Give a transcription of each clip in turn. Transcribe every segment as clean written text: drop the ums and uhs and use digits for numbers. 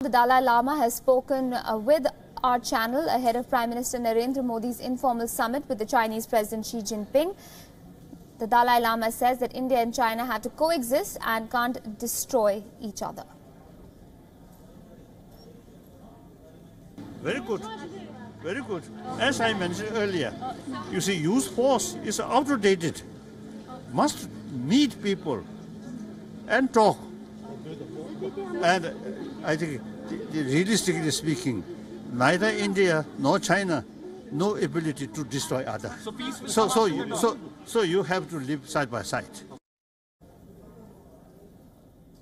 The Dalai Lama has spoken with our channel ahead of Prime Minister Narendra Modi's informal summit with the Chinese President Xi Jinping. The Dalai Lama says that India and China have to coexist and can't destroy each other. Very good. Very good. As I mentioned earlier, you see, use force is outdated. Must meet people and talk. And I think, realistically speaking, neither India nor China no ability to destroy other. So you have to live side by side.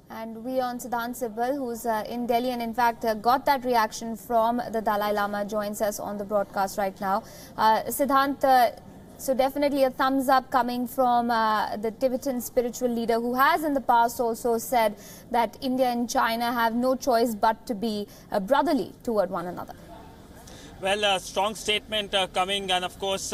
And WION Siddhant Sibal, who's in Delhi and in fact got that reaction from the Dalai Lama, joins us on the broadcast right now. Siddhant, so definitely a thumbs up coming from the Tibetan spiritual leader, who has in the past also said that India and China have no choice but to be brotherly toward one another. Well, a strong statement coming, and of course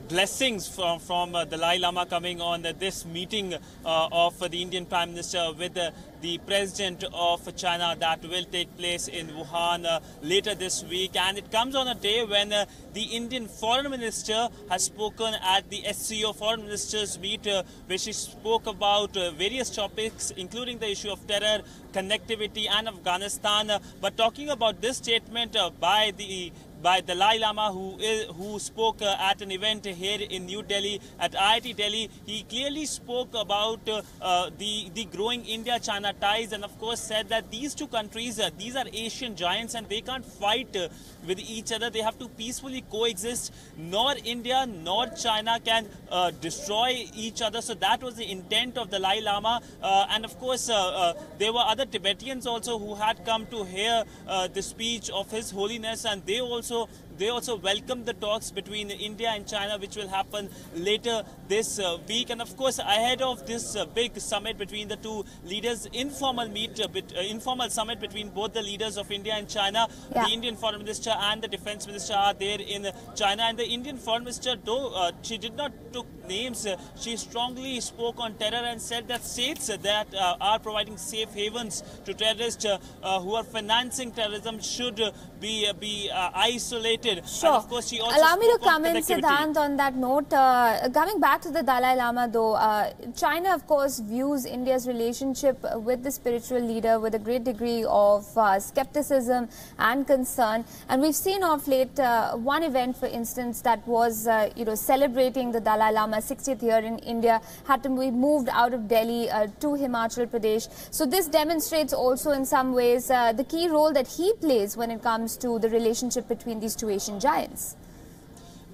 blessings from Dalai Lama coming on this meeting of the Indian Prime Minister with the President of China that will take place in Wuhan later this week. And it comes on a day when the Indian Foreign Minister has spoken at the SCO Foreign Ministers meet, where she spoke about various topics, including the issue of terror, connectivity and Afghanistan. But talking about this statement by Dalai Lama, who spoke at an event here in New Delhi at IIT Delhi, he clearly spoke about the growing India-China ties, and of course said that these two countries, these are Asian giants, and they can't fight with each other. They have to peacefully coexist. Nor India nor China can destroy each other. So that was the intent of Dalai Lama. And of course, there were other Tibetans also who had come to hear the speech of His Holiness, and they also welcomed the talks between India and China, which will happen later this week. And of course, ahead of this big summit between the two leaders, informal summit between both the leaders of India and China, the Indian Foreign Minister and the Defence Minister are there in China. And the Indian Foreign Minister, though she did not took names, she strongly spoke on terror and said that states that are providing safe havens to terrorists who are financing terrorism should be isolated. Sure. And of course, she also allow me to come in, connectivity. Siddhant, on that note. Coming back to the Dalai Lama, though, China, of course, views India's relationship with the spiritual leader with a great degree of skepticism and concern. And we've seen of late one event, for instance, that was celebrating the Dalai Lama's 60th year in India had to be moved out of Delhi to Himachal Pradesh. So this demonstrates also in some ways the key role that he plays when it comes to the relationship between these two Asian giants.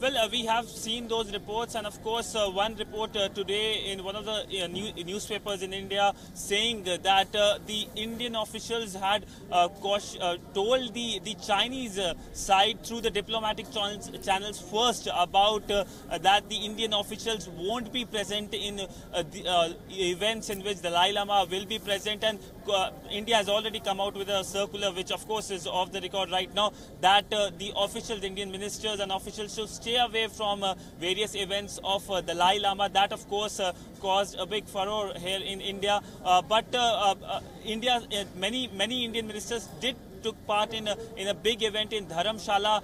Well, we have seen those reports, and of course one report today in one of the newspapers in India saying that the Indian officials had told the Chinese side through the diplomatic channels first about that the Indian officials won't be present in the events in which the Dalai Lama will be present. And India has already come out with a circular, which of course is off the record right now, that the officials, Indian ministers and officials, should stay away from various events of Dalai Lama. That of course caused a big furore here in India. But India, many Indian ministers took part in a big event in Dharamshala,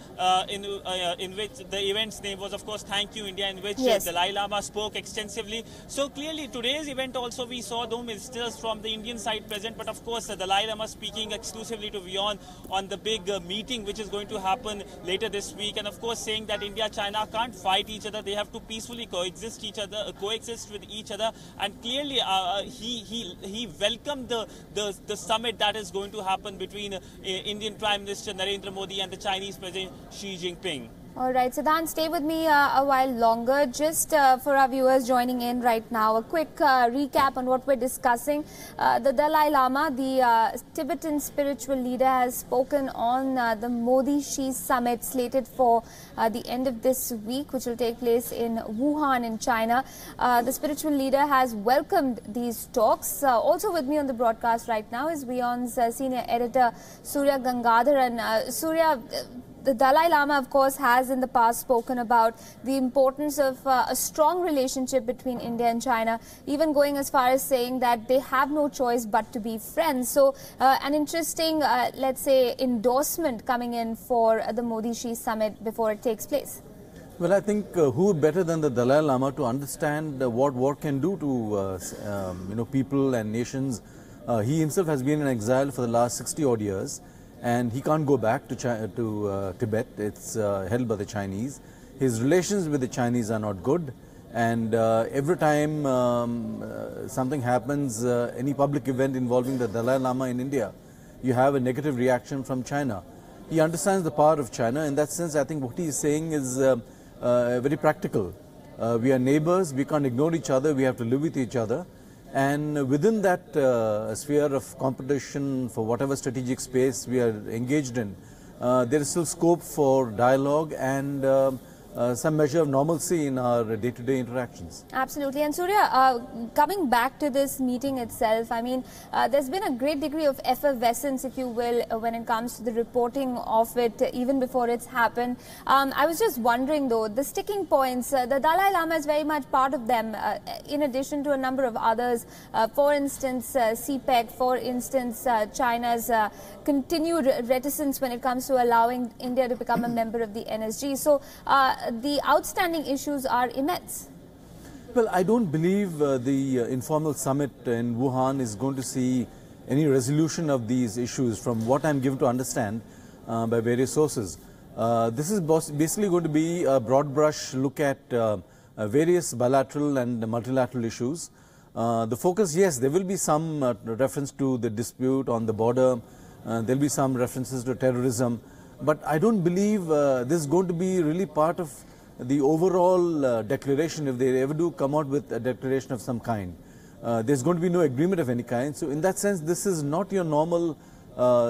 in which the event's name was, of course, Thank You India, in which Dalai Lama spoke extensively. So clearly today's event also we saw no ministers from the Indian side present, but of course the Dalai Lama speaking exclusively to WION on the big meeting which is going to happen later this week, and of course saying that India China can't fight each other, they have to peacefully coexist with each other. And clearly he welcomed the summit that is going to happen between Indian Prime Minister Narendra Modi and the Chinese President Xi Jinping. All right, Siddhant, stay with me a while longer. Just for our viewers joining in right now, a quick recap on what we're discussing. The Dalai Lama, the Tibetan spiritual leader, has spoken on the Modi-Xi summit slated for the end of this week, which will take place in Wuhan in China. The spiritual leader has welcomed these talks. Also with me on the broadcast right now is WION's senior editor, Surya Gangadhar. And Surya, the Dalai Lama, of course, has in the past spoken about the importance of a strong relationship between India and China, even going as far as saying that they have no choice but to be friends. So an interesting, let's say, endorsement coming in for the Modi-Xi summit before it takes place. Well, I think who better than the Dalai Lama to understand what war can do to people and nations. He himself has been in exile for the last 60 odd years, and he can't go back to Tibet. It's held by the Chinese. His relations with the Chinese are not good, and every time something happens, any public event involving the Dalai Lama in India, you have a negative reaction from China. He understands the power of China. In that sense, I think what he is saying is very practical. We are neighbors, we can't ignore each other, we have to live with each other. And within that sphere of competition for whatever strategic space we are engaged in, there is still scope for dialogue and some measure of normalcy in our day-to-day interactions. Absolutely. And Surya, coming back to this meeting itself, I mean, there's been a great degree of effervescence, if you will, when it comes to the reporting of it, even before it's happened. I was just wondering, though, the sticking points, the Dalai Lama is very much part of them, in addition to a number of others. For instance, CPEC, for instance, China's continued reticence when it comes to allowing India to become a member of the NSG. So, the outstanding issues are immense. Well, I don't believe the informal summit in Wuhan is going to see any resolution of these issues from what I'm given to understand by various sources. This is basically going to be a broad brush look at various bilateral and multilateral issues. The focus, yes, there will be some reference to the dispute on the border. There will be some references to terrorism. But I don't believe this is going to be really part of the overall declaration if they ever do come out with a declaration of some kind. There's going to be no agreement of any kind. So in that sense, this is not your normal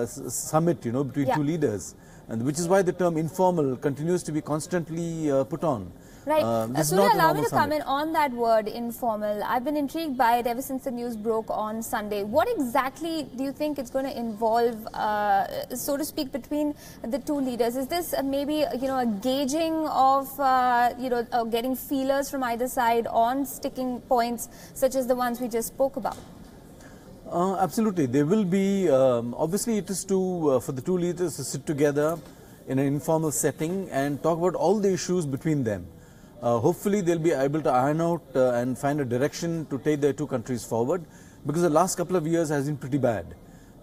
summit, between two leaders, and which is why the term informal continues to be constantly put on. Right. Surya, allow me to comment on that word, informal. I've been intrigued by it ever since the news broke on Sunday. What exactly do you think it's going to involve, so to speak, between the two leaders? Is this maybe, a gauging of, getting feelers from either side on sticking points such as the ones we just spoke about? Absolutely. There will be, obviously it is for the two leaders to sit together in an informal setting and talk about all the issues between them. Hopefully they'll be able to iron out and find a direction to take their two countries forward, because the last couple of years has been pretty bad.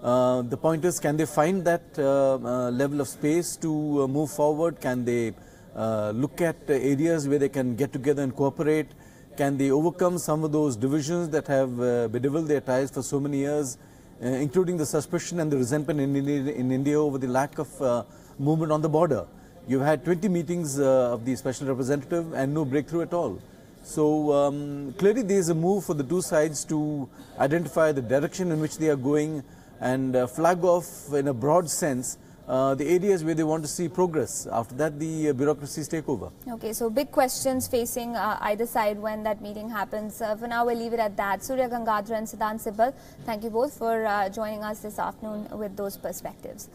The point is, can they find that level of space to move forward? Can they look at areas where they can get together and cooperate? Can they overcome some of those divisions that have bedeviled their ties for so many years, including the suspicion and the resentment in India over the lack of movement on the border? You've had 20 meetings of the special representative and no breakthrough at all. So clearly there is a move for the two sides to identify the direction in which they are going and flag off in a broad sense the areas where they want to see progress. After that, the bureaucracies take over. Okay, so big questions facing either side when that meeting happens. For now, we'll leave it at that. Surya Gangadhar and Siddhant Sibal, thank you both for joining us this afternoon with those perspectives.